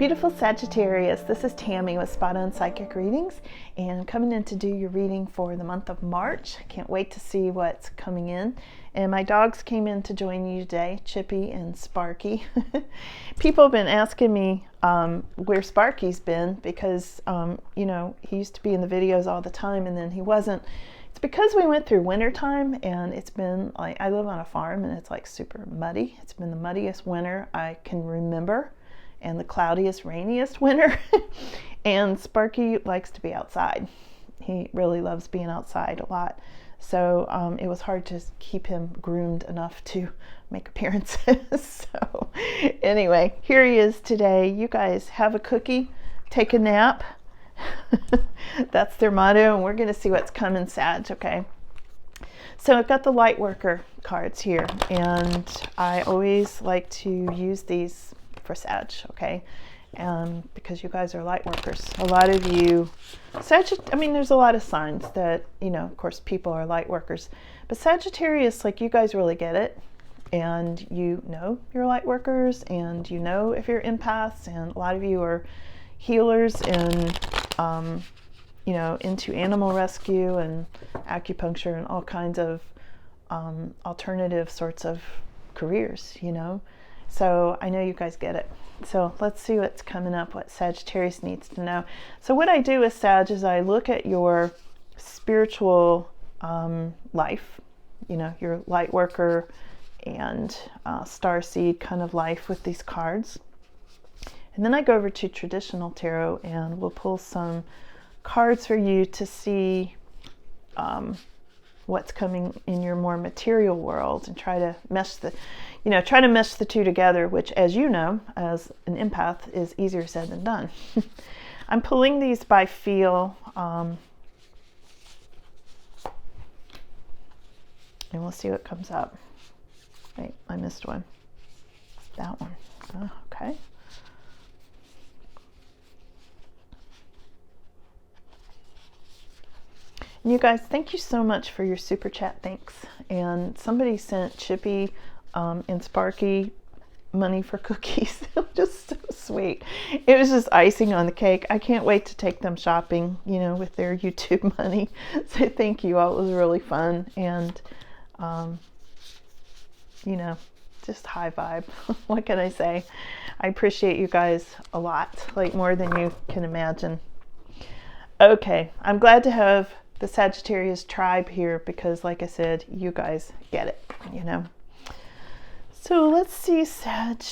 Beautiful Sagittarius, this is Tammy with Spot On Psychic Readings, and coming in to do your reading for the month of March. I can't wait to see what's coming in. And my dogs came in to join you today, Chippy and Sparky. People have been asking me where Sparky's been because, you know, he used to be in the videos all the time and then he wasn't. It's because we went through winter time and it's been like, I live on a farm and it's like super muddy. It's been the muddiest winter I can remember, and the cloudiest, rainiest winter. And Sparky likes to be outside. He really loves being outside a lot. So it was hard to keep him groomed enough to make appearances. So anyway, here he is today. You guys have a cookie, take a nap. That's their motto, and we're going to see what's coming, Sag, okay? So I've got the Lightworker cards here, and I always like to use these for Sag, okay? Because you guys are light workers. A lot of you, I mean, there's a lot of signs that, you know, of course, people are light workers. But Sagittarius, like, you guys really get it. And you know you're light workers, and you know if you're empaths, and a lot of you are healers and, you know, into animal rescue and acupuncture and all kinds of alternative sorts of careers, you know. So I know you guys get it. So let's see what's coming up, what Sagittarius needs to know. So what I do with Sag is I look at your spiritual life, you know, your light worker and starseed kind of life with these cards. And then I go over to traditional tarot and we'll pull some cards for you to see what's coming in your more material world and try to mesh the two together, which, as you know, as an empath, is easier said than done. I'm pulling these by feel, and we'll see what comes up. Wait, I missed one. That one. Oh, okay. And you guys, thank you so much for your super chat. Thanks. And somebody sent Chippy and Sparky money for cookies. Just so sweet. It was just icing on the cake. I can't wait to take them shopping, you know, with their YouTube money. So thank you all. It was really fun. And, you know, just high vibe. What can I say? I appreciate you guys a lot, like more than you can imagine. Okay. I'm glad to have the Sagittarius Tribe here because, like I said, you guys get it, you know. So let's see, Sag.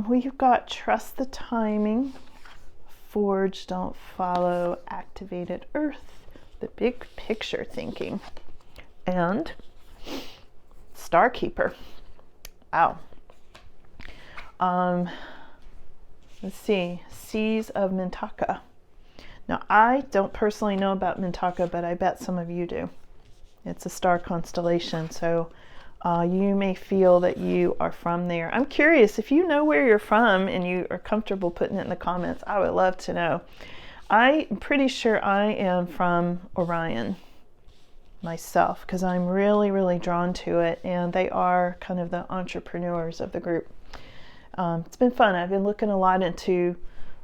We've got Trust the Timing, Forge, Don't Follow, Activated Earth, the Big Picture Thinking, and Starkeeper. Wow. Let's see, Seas of Mintaka. Now, I don't personally know about Mintaka, but I bet some of you do. It's a star constellation, so you may feel that you are from there. I'm curious, if you know where you're from and you are comfortable putting it in the comments, I would love to know. I'm pretty sure I am from Orion myself because I'm really, really drawn to it, and they are kind of the entrepreneurs of the group. It's been fun. I've been looking a lot into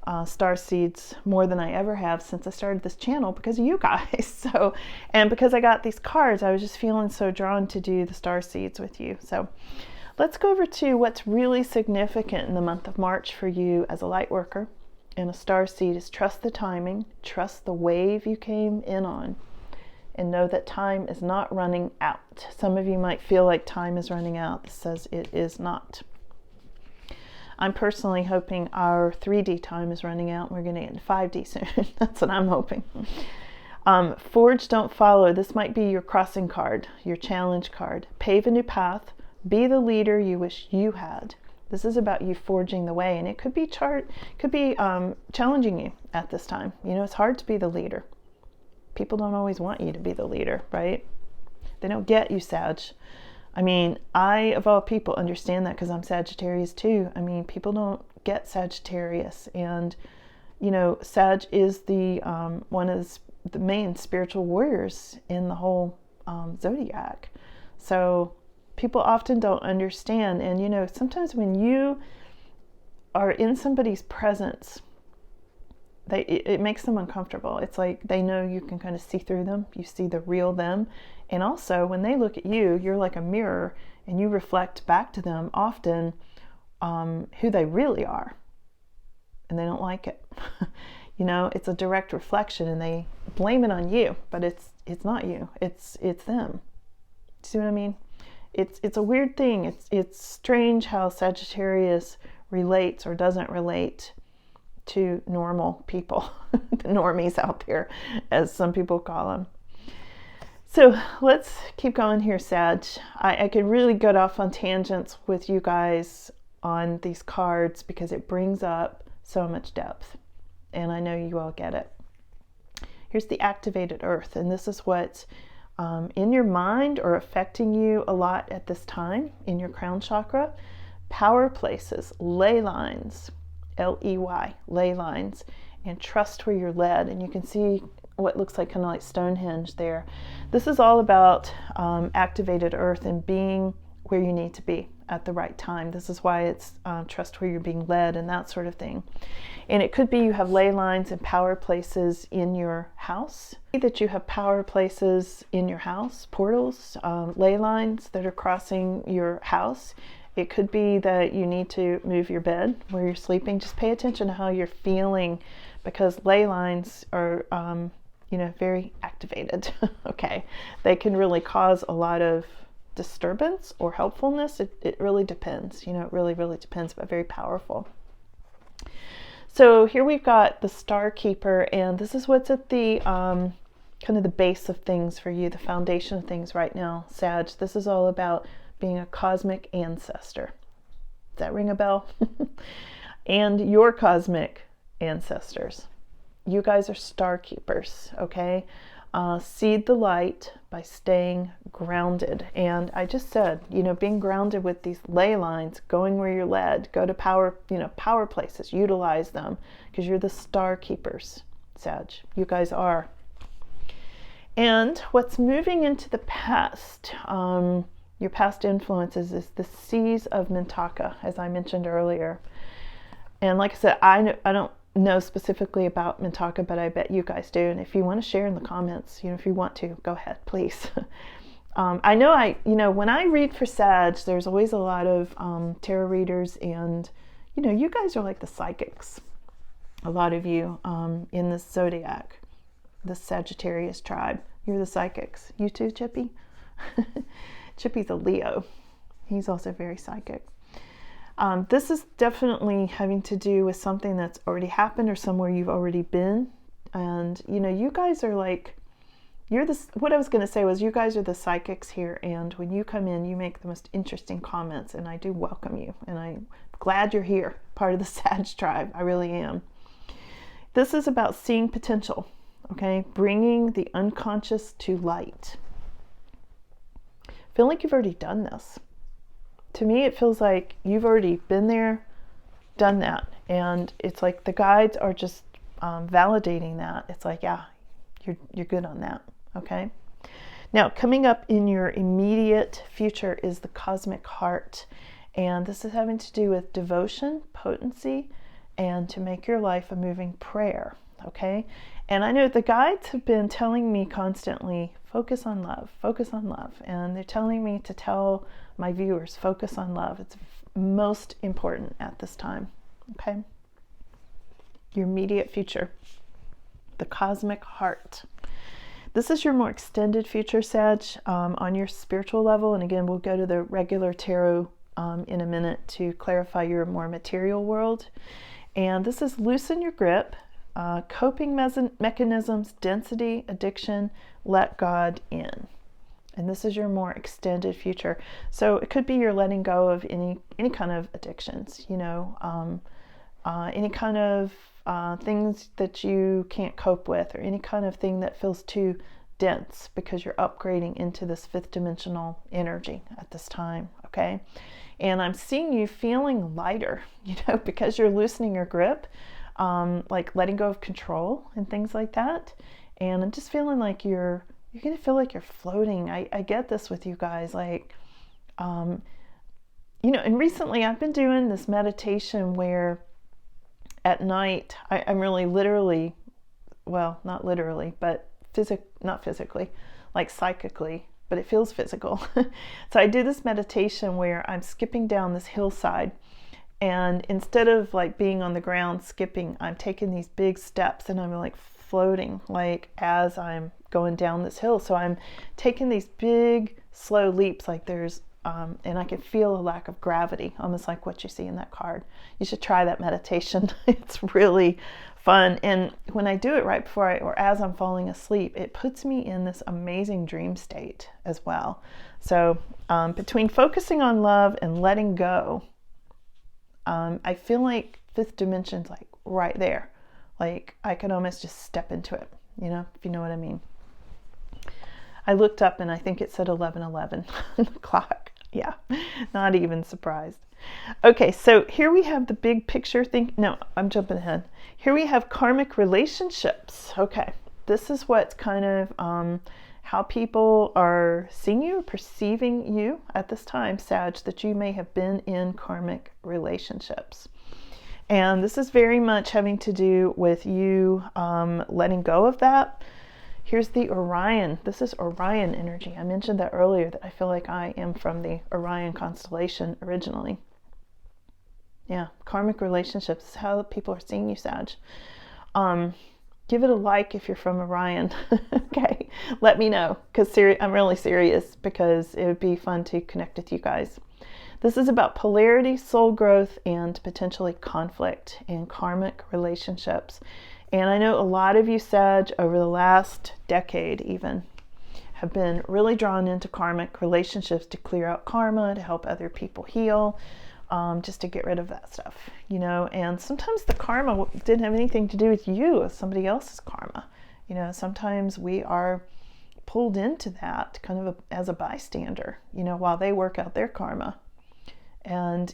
Starseeds more than I ever have since I started this channel because of you guys. So, and because I got these cards, I was just feeling so drawn to do the Starseeds with you. So let's go over to what's really significant in the month of March for you as a light worker and a Starseed is trust the timing, trust the wave you came in on, and know that time is not running out. Some of you might feel like time is running out. This says it is not. I'm personally hoping our 3D time is running out and we're going to get into 5D soon. That's what I'm hoping. Forge, Don't Follow. This might be your crossing card, your challenge card. Pave a new path. Be the leader you wish you had. This is about you forging the way, and it could be challenging you at this time. You know, it's hard to be the leader. People don't always want you to be the leader, right? They don't get you, Sag. I mean, I, of all people, understand that because I'm Sagittarius too. I mean, people don't get Sagittarius. And, you know, Sag is the one of the main spiritual warriors in the whole zodiac. So people often don't understand. And, you know, sometimes when you are in somebody's presence, it makes them uncomfortable. It's like they know you can kind of see through them. You see the real them. And also, when they look at you, you're like a mirror, and you reflect back to them often who they really are. And they don't like it. You know, it's a direct reflection, and they blame it on you, but it's not you. It's them. See what I mean? It's a weird thing. It's strange how Sagittarius relates or doesn't relate to normal people, the normies out there, as some people call them. So let's keep going here, Sag. I could really get off on tangents with you guys on these cards because it brings up so much depth, and I know you all get it. Here's the activated earth, and this is what's in your mind or affecting you a lot at this time in your crown chakra. Power places, ley lines, L-E-Y, ley lines, and trust where you're led. And you can see what looks like kind of like Stonehenge there. This is all about activated earth and being where you need to be at the right time. This is why it's trust where you're being led and that sort of thing. And it could be you have ley lines and power places in your house, that you have power places in your house, portals, ley lines that are crossing your house. It could be that you need to move your bed where you're sleeping. Just pay attention to how you're feeling, because ley lines are, very activated. Okay, they can really cause a lot of disturbance or helpfulness. It really depends. It really, really depends, but very powerful. So here we've got the Star Keeper, and this is what's at the kind of the base of things for you, the foundation of things right now, Sag. This is all about being a cosmic ancestor. Does that ring a bell? And your cosmic ancestors. You guys are star keepers, okay? Seed the light by staying grounded. And I just said, being grounded with these ley lines, going where you're led, go to power places, utilize them, because you're the star keepers, Sag. You guys are. And what's moving into the past, your past influences, is the seas of Mintaka, as I mentioned earlier. And like I said, I don't know specifically about Mintaka, but I bet you guys do. And if you want to share in the comments, if you want to, go ahead, please. I know when I read for Sag, there's always a lot of tarot readers, and you guys are like the psychics. A lot of you in the zodiac, the Sagittarius tribe, you're the psychics. You too, Chippy? Chippy's a Leo. He's also very psychic. This is definitely having to do with something that's already happened or somewhere you've already been. And, you guys are like, what I was going to say was you guys are the psychics here. And when you come in, you make the most interesting comments, and I do welcome you. And I'm glad you're here, part of the Sag tribe. I really am. This is about seeing potential, okay? Bringing the unconscious to light. I feel like you've already done this. To me, it feels like you've already been there, done that. And it's like the guides are just validating that. It's like, yeah, you're good on that, okay? Now, coming up in your immediate future is the cosmic heart. And this is having to do with devotion, potency, and to make your life a moving prayer, okay? And I know the guides have been telling me constantly, focus on love, focus on love. And they're telling me to tell my viewers, focus on love. It's most important at this time, okay? Your immediate future, the cosmic heart. This is your more extended future, Sag, on your spiritual level. And again, we'll go to the regular tarot in a minute to clarify your more material world. And this is loosen your grip, coping mechanisms, density, addiction, let God in. And this is your more extended future. So it could be you're letting go of any kind of addictions, any kind of things that you can't cope with, or any kind of thing that feels too dense, because you're upgrading into this fifth dimensional energy at this time, okay? And I'm seeing you feeling lighter, because you're loosening your grip, like letting go of control and things like that. And I'm just feeling like you're going to feel like you're floating. I get this with you guys, like, and recently I've been doing this meditation where at night, I'm really literally, well, not literally, but not physically, like psychically, but it feels physical. So I do this meditation where I'm skipping down this hillside, and instead of like being on the ground skipping, I'm taking these big steps and I'm like floating like as I'm going down this hill. So I'm taking these big slow leaps like there's and I can feel a lack of gravity, almost like what you see in that card. You should try that meditation. It's really fun. And when I do it right before or as I'm falling asleep, it puts me in this amazing dream state as well. So between focusing on love and letting go, I feel like fifth dimension's like right there. Like I could almost just step into it, if you know what I mean. I looked up and I think it said 11:11 on the clock. Yeah, not even surprised. Okay, so here we have the big picture thing. No, I'm jumping ahead. Here we have karmic relationships. Okay, this is what's kind of how people are seeing you, perceiving you at this time, Sag, that you may have been in karmic relationships. And this is very much having to do with you letting go of that. Here's the Orion. This is Orion energy. I mentioned that earlier, that I feel like I am from the Orion constellation originally. Yeah, karmic relationships is how people are seeing you, Sag. Give it a like if you're from Orion. Okay, let me know, because I'm really serious, because it would be fun to connect with you guys. This is about polarity, soul growth, and potentially conflict in karmic relationships. And I know a lot of you, Sag, over the last decade even, have been really drawn into karmic relationships to clear out karma, to help other people heal, just to get rid of that stuff, and sometimes the karma didn't have anything to do with you, it's somebody else's karma. Sometimes we are pulled into that kind of as a bystander, while they work out their karma. And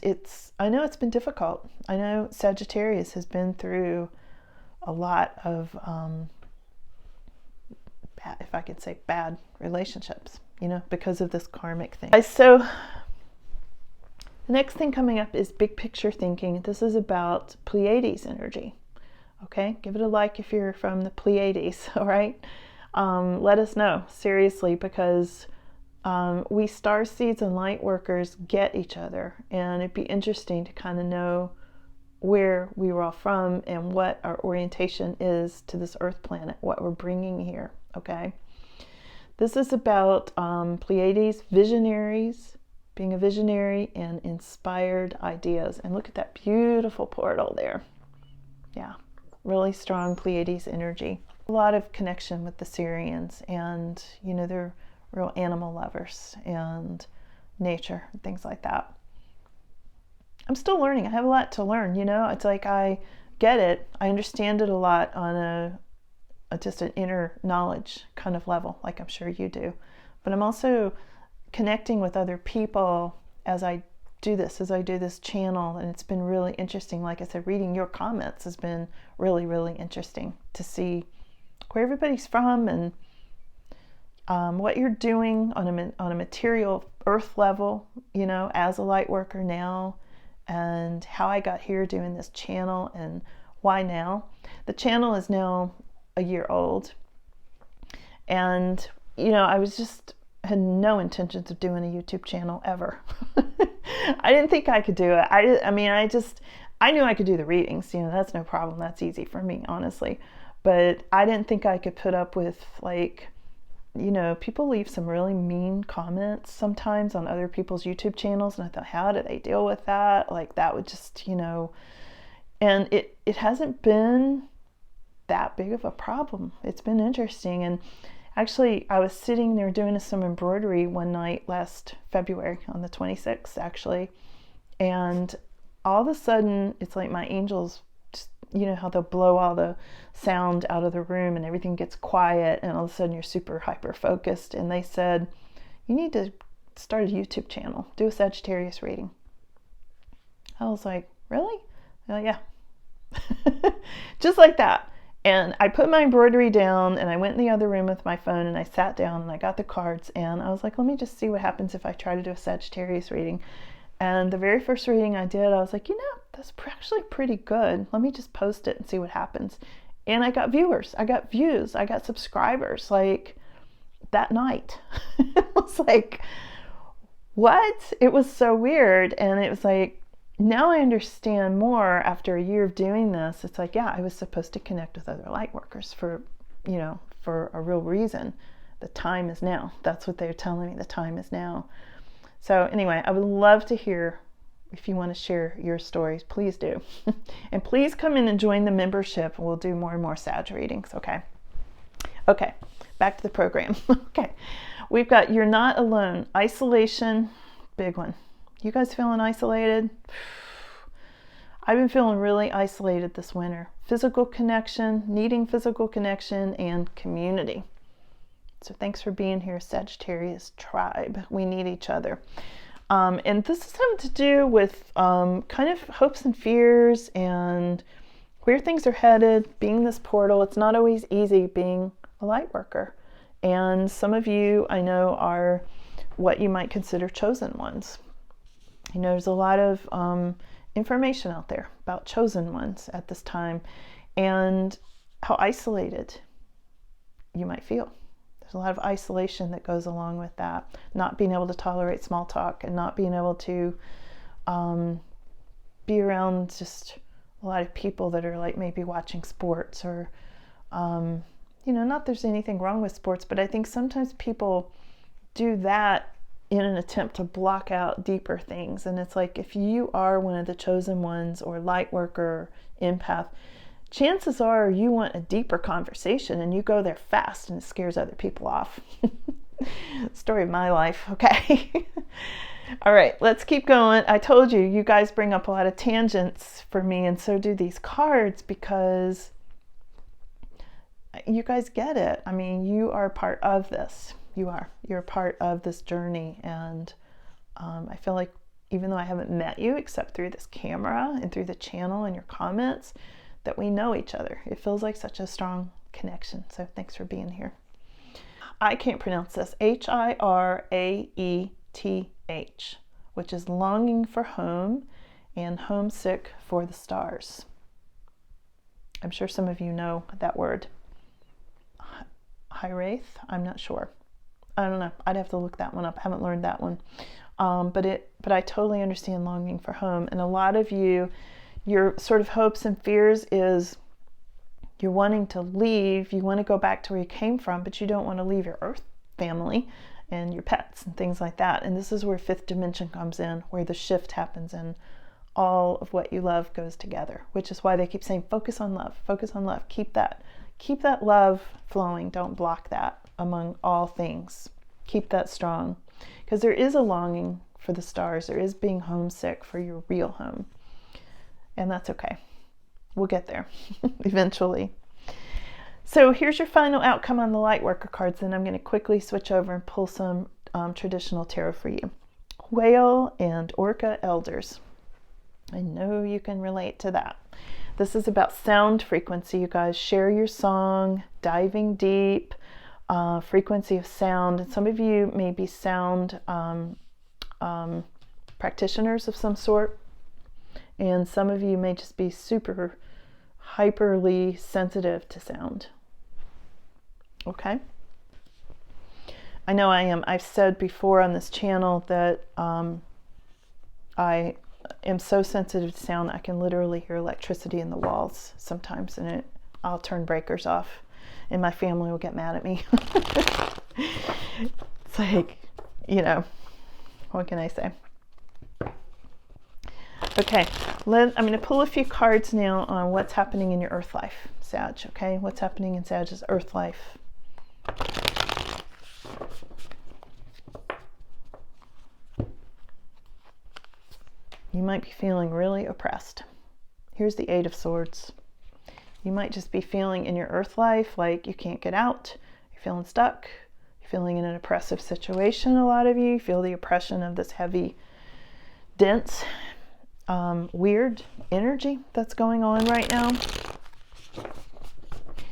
I know it's been difficult. I know Sagittarius has been through a lot of, if I could say, bad relationships, because of this karmic thing. So the next thing coming up is big picture thinking. This is about Pleiades energy. Okay, give it a like if you're from the Pleiades, all right? Let us know, seriously, because we starseeds and lightworkers get each other, and it'd be interesting to kind of know where we were all from and what our orientation is to this earth planet, what we're bringing here, okay? This is about Pleiades, visionaries, being a visionary, and inspired ideas. And look at that beautiful portal there. Yeah, really strong Pleiades energy. A lot of connection with the Syrians, and they're real animal lovers and nature and things like that. I'm still learning. I have a lot to learn, It's like I get it. I understand it a lot on just an inner knowledge kind of level, like I'm sure you do. But I'm also connecting with other people as I do this channel, and it's been really interesting. Like I said, reading your comments has been really, really interesting to see where everybody's from and what you're doing on a material earth level, as a light worker now, and how I got here doing this channel and why now. The channel is now a year old, and I had no intentions of doing a YouTube channel ever. I didn't think I could do it. I knew I could do the readings, that's no problem. That's easy for me, honestly. But I didn't think I could put up with, people leave some really mean comments sometimes on other people's YouTube channels, and I thought, how do they deal with that? Like, that would just, and it hasn't been that big of a problem. It's been interesting. And actually, I was sitting there doing some embroidery one night last February, on the 26th, actually, and all of a sudden, it's like my angels, how they'll blow all the sound out of the room and everything gets quiet, and all of a sudden you're super hyper focused, and they said, you need to start a YouTube channel, do a Sagittarius reading. I was like, really? Yeah. Just like that. And I put my embroidery down, and I went in the other room with my phone, and I sat down and I got the cards, and I was like, let me just see what happens if I try to do a Sagittarius reading. And the very first reading I did, I was like, that's actually pretty good. Let me just post it and see what happens. And I got viewers, I got views, I got subscribers like that night. It was like, what? It was so weird. And it was like, now I understand more after a year of doing this. It's like, yeah, I was supposed to connect with other light workers for a real reason. The time is now. That's what they're telling me. The time is now. So anyway, I would love to hear if you want to share your stories, please do. And please come in and join the membership. We'll do more and more Sag readings, okay? Okay, back to the program. Okay, we've got You're Not Alone. Isolation, big one. You guys feeling isolated? I've been feeling really isolated this winter. Physical connection, needing physical connection, and community. So thanks for being here, Sagittarius Tribe. We need each other. And this is having to do with kind of hopes and fears and where things are headed, being this portal. It's not always easy being a light worker. And some of you, I know, are what you might consider chosen ones. There's a lot of information out there about chosen ones at this time and how isolated you might feel. There's a lot of isolation that goes along with that. Not being able to tolerate small talk and not being able to be around just a lot of people that are like maybe watching sports or, not there's anything wrong with sports, but I think sometimes people do that in an attempt to block out deeper things. And it's like, if you are one of the chosen ones or light worker, empath, chances are you want a deeper conversation and you go there fast and it scares other people off. Story of my life. Okay. All right, let's keep going. I told you, you guys bring up a lot of tangents for me, and so do these cards, because you guys get it. I mean, you are part of this. You're part of this journey. And I feel like even though I haven't met you except through this camera and through the channel and your comments, that we know each other. It feels like such a strong connection. So thanks for being here. I can't pronounce this. Hiraeth, which is longing for home and homesick for the stars. I'm sure some of you know that word. Hiraeth, I'm not sure. I don't know. I'd have to look that one up. I haven't learned that one. But I totally understand longing for home. And a lot of you, your sort of hopes and fears is you're wanting to leave. You want to go back to where you came from, but you don't want to leave your earth family and your pets and things like that. And this is where fifth dimension comes in, where the shift happens and all of what you love goes together, which is why they keep saying, focus on love, focus on love. Keep that love flowing. Don't block that among all things. Keep that strong, because there is a longing for the stars. There is being homesick for your real home. And that's okay. We'll get there eventually. So here's your final outcome on the Lightworker cards. Then I'm going to quickly switch over and pull some traditional tarot for you. Whale and Orca Elders. I know you can relate to that. This is about sound frequency, you guys. Share your song, diving deep, frequency of sound. And some of you may be sound practitioners of some sort. And some of you may just be super hyperly sensitive to sound. Okay? I know I am. I've said before on this channel that I am so sensitive to sound, I can literally hear electricity in the walls sometimes, and I'll turn breakers off, and my family will get mad at me. It's like, what can I say? Okay, I'm going to pull a few cards now on what's happening in your earth life, Sag, okay? What's happening in Sag's earth life. You might be feeling really oppressed. Here's the Eight of Swords. You might just be feeling in your earth life like you can't get out. You're feeling stuck. You're feeling in an oppressive situation, a lot of you. You feel the oppression of this heavy, dense, weird energy that's going on right now.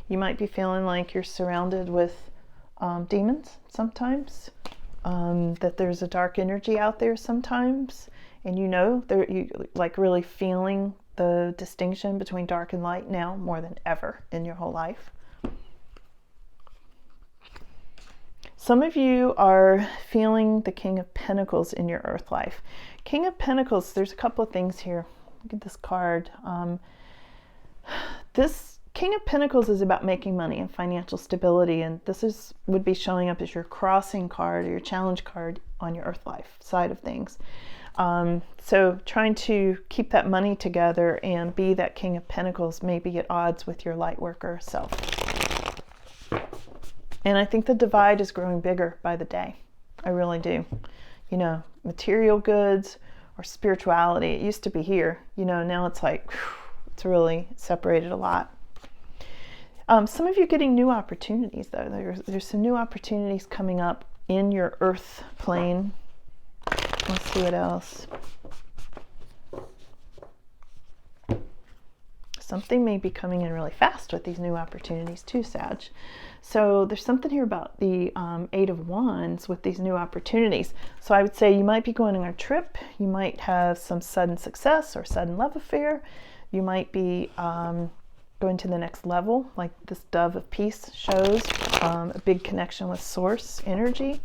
You might be feeling like you're surrounded with demons sometimes. that there's a dark energy out there sometimes, and you know, you like really feeling the distinction between dark and light now more than ever in your whole life. Some of you are feeling the King of Pentacles in your earth life. King of Pentacles, there's a couple of things here. Look at this card. This King of Pentacles is about making money and financial stability, and this would be showing up as your crossing card or your challenge card on your earth life side of things. So trying to keep that money together and be that King of Pentacles may be at odds with your light worker self. And I think the divide is growing bigger by the day. I really do. You know, material goods or spirituality, it used to be here. You know, now it's like, it's really separated a lot. Some of you getting new opportunities, though. There's some new opportunities coming up in your earth plane. Let's see what else. Something may be coming in really fast with these new opportunities too, Sag. So there's something here about the Eight of Wands with these new opportunities. So I would say you might be going on a trip. You might have some sudden success or sudden love affair. You might be going to the next level, like this Dove of Peace shows, a big connection with source energy.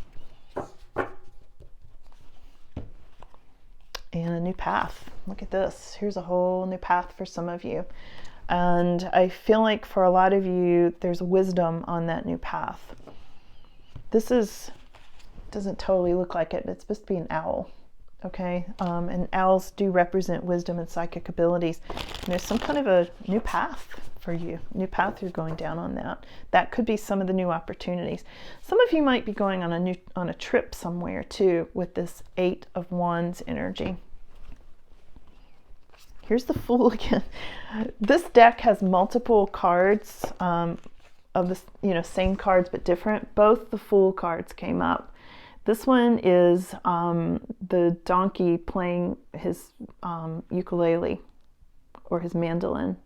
And a new path. Look at this. Here's a whole new path for some of you. And I feel like for a lot of you, there's wisdom on that new path. This doesn't totally look like it, but it's supposed to be an owl. Okay? And owls do represent wisdom and psychic abilities. And there's some kind of a new path for you. New path you're going down on that. That could be some of the new opportunities. Some of you might be going on a trip somewhere too with this Eight of Wands energy. Here's the Fool again. This deck has multiple cards of the same cards but different. Both the Fool cards came up. This one is the donkey playing his ukulele or his mandolin.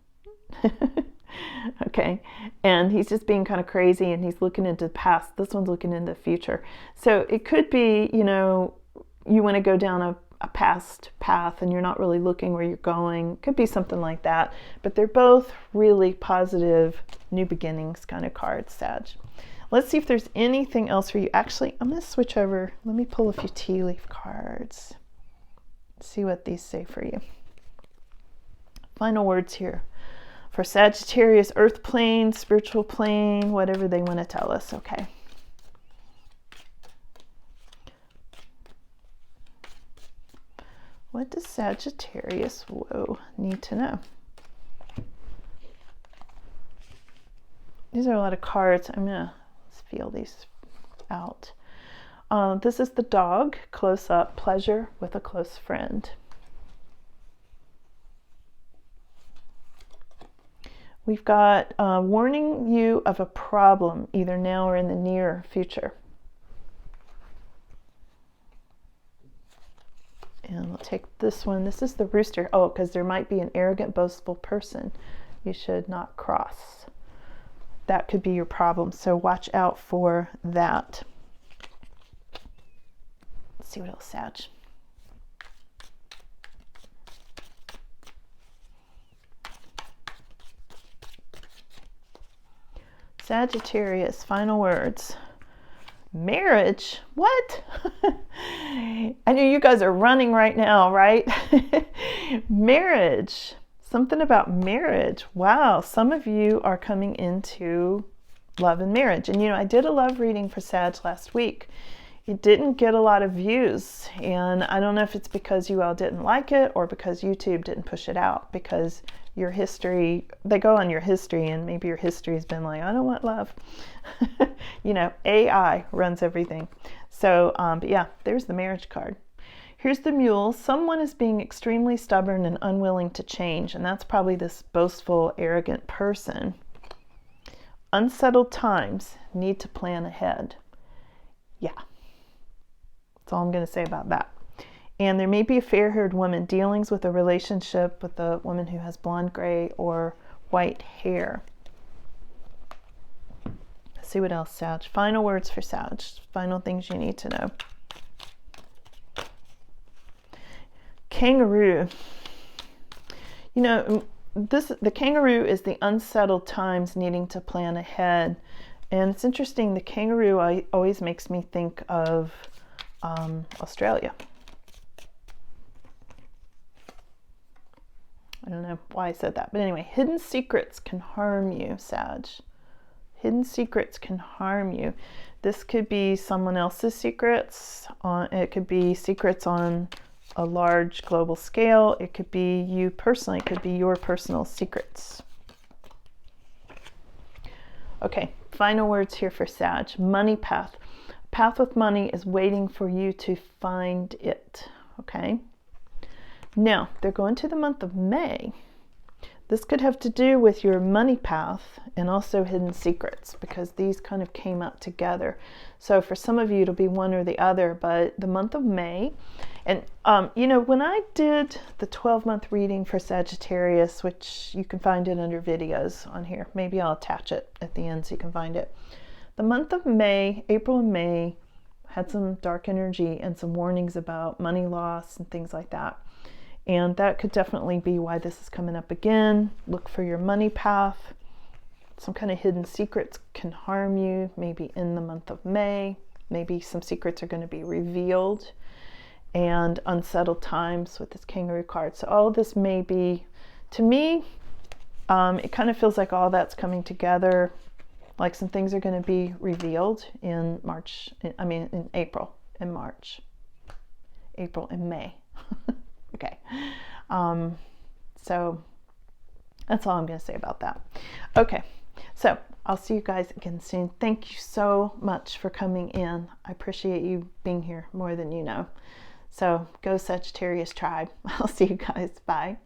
Okay, and he's just being kind of crazy and he's looking into the past. This one's looking into the future. So it could be, you want to go down a past path and you're not really looking where you're going. It could be something like that. But they're both really positive new beginnings kind of cards, Sag. Let's see if there's anything else for you. Actually, I'm going to switch over. Let me pull a few tea leaf cards. See what these say for you. Final words here. For Sagittarius, earth plane, spiritual plane, whatever they want to tell us, okay? What does Sagittarius, need to know? These are a lot of cards. Let's feel these out. This is the dog, close up, pleasure with a close friend. We've got warning you of a problem, either now or in the near future. And we'll take this one. This is the rooster. Oh, because there might be an arrogant, boastful person you should not cross. That could be your problem. So watch out for that. Let's see what else, Sag. Sagittarius, final words. Marriage? What? I know you guys are running right now, right? Marriage. Something about marriage. Wow, some of you are coming into love and marriage. And I did a love reading for Sag last week. It didn't get a lot of views, and I don't know if it's because you all didn't like it or because YouTube didn't push it out, because your history, they go on your history and maybe your history has been like, I don't want love. AI runs everything. So, but yeah, there's the marriage card. Here's the Mule. Someone is being extremely stubborn and unwilling to change, and that's probably this boastful, arrogant person. Unsettled times, need to plan ahead. Yeah. That's all I'm going to say about that. And there may be a fair-haired woman dealings with a relationship with a woman who has blonde, gray, or white hair. Let's see what else, Sag. Final words for Sag. Final things you need to know. Kangaroo. You know, the kangaroo is the unsettled times needing to plan ahead. And it's interesting, the kangaroo always makes me think of Australia. I don't know why I said that. But anyway, hidden secrets can harm you, Sag. Hidden secrets can harm you. This could be someone else's secrets. It could be secrets on a large global scale. It could be you personally. It could be your personal secrets. Okay, final words here for Sag. Money path. Path with money is waiting for you to find it. Okay. Now, they're going to the month of May. This could have to do with your money path and also hidden secrets, because these kind of came up together. So for some of you, it'll be one or the other, but the month of May. And, you know, when I did the 12-month reading for Sagittarius, which you can find it under videos on here, maybe I'll attach it at the end so you can find it. The month of May, April and May, had some dark energy and some warnings about money loss and things like that. And that could definitely be why this is coming up again. Look for your money path. Some kind of hidden secrets can harm you, maybe in the month of May. Maybe some secrets are going to be revealed. And unsettled times with this kangaroo card. So all of this may be, to me, it kind of feels like all that's coming together. Like some things are going to be revealed in in April and March. April and May. Okay, so that's all I'm going to say about that. Okay, so I'll see you guys again soon. Thank you so much for coming in. I appreciate you being here more than you know. So go Sagittarius Tribe. I'll see you guys. Bye.